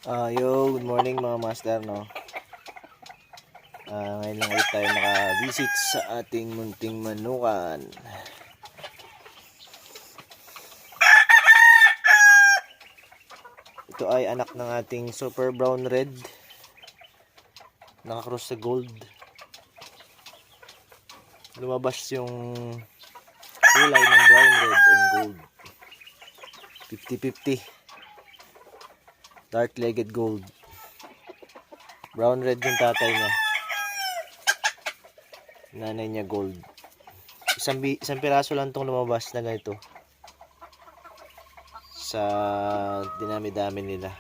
Good morning mga master, no. Ngayon lang ulit tayo naka-visit sa ating munting manukan. Ito ay anak ng ating super brown red, nakakross sa gold. Lumabas yung kulay ng brown red and gold, 50-50. Dark legged gold, brown red yung tatay niya, nanay niya gold. Isang piraso lang tong lumabas na ganito sa dinami-dami nila,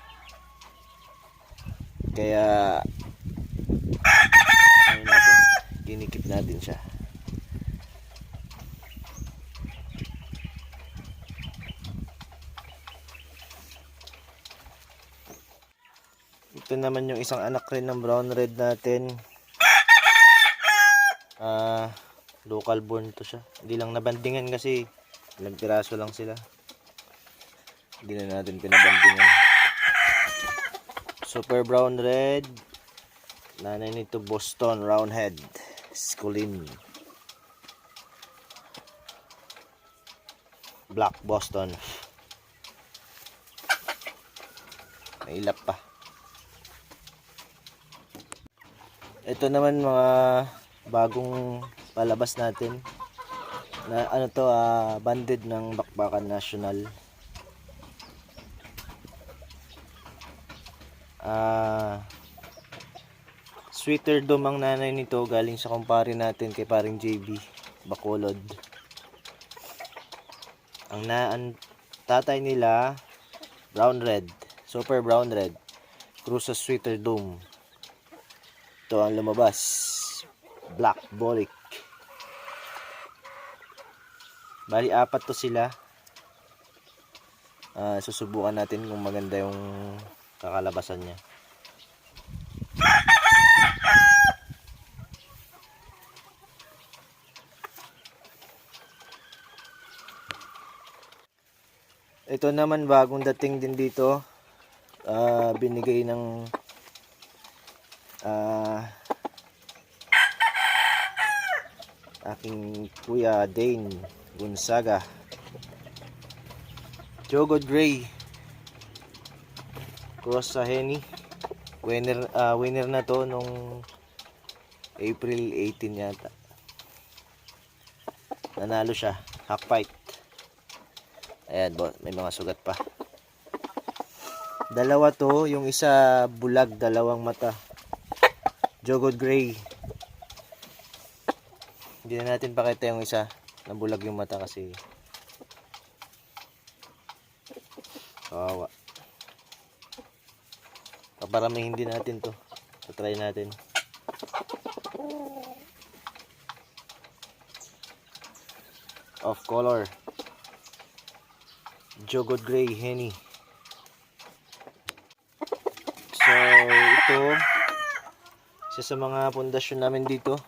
kaya ano natin, kinikip natin siya. Ito naman yung isang anak rin ng brown red natin. Local born to siya. Hindi lang nabandingan kasi ilang piraso lang sila. Hindi na natin pinabandingan. Super brown red. Nanay nito Boston Roundhead Skulin. Black Boston. May ilap pa. Ito naman mga bagong palabas natin na banded ng Bakbakan National. Sweeter dome ang nanay nito, galing sa kumpare natin kay paring JB Bacolod. Ang tatay nila brown red, super brown red, cruise sa sweeter dome. Ito ang lumabas, black bolic. Bali apat to sila. Susubukan natin kung maganda yung kakalabasan niya. Ito naman bagong dating din dito. Binigay ng aking kuya Dane Gonzaga. Jogod Gray, cross sa Henny. Winner na to nung April 18 yata. Nanalo siya, hack fight. Ayan, may mga sugat pa. Dalawa to, yung isa bulag, dalawang mata. Jogod Gray. Hindi na natin pakita yung isa na bulag yung mata kasi kawawa. Paparamihin din natin to. Try natin. Off color. Jogod Gray Henny. So ito isa sa mga pundasyon namin dito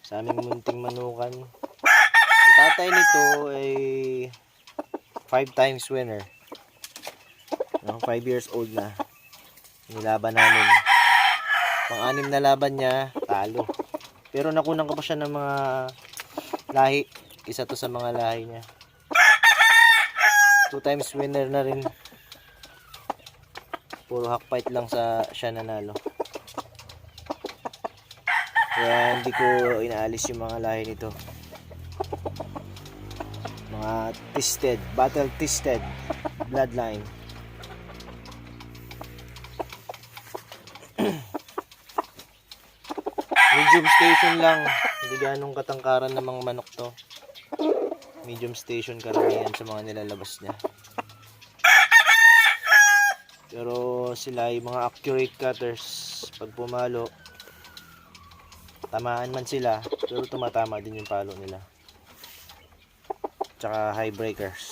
sa aming munting manukan. Ang tatay nito ay 5 times winner. 5 years old na. Nilaban namin. Pang-anim na laban niya, talo. Pero nakunan ko pa siya ng mga lahi. Isa to sa mga lahi niya. 2 times winner na rin. Puro hack fight lang siya nanalo. Kaya hindi ko inaalis yung mga lahi nito. Mga tested, battle tested bloodline. Medium station lang, hindi ganong katangkaran ng mga manok to. Medium station karamihan sa mga nilalabas niya. Pero sila ay mga accurate cutters. Pag pumalo, tamaan man sila, pero tumatama din yung palo nila. Tsaka high breakers.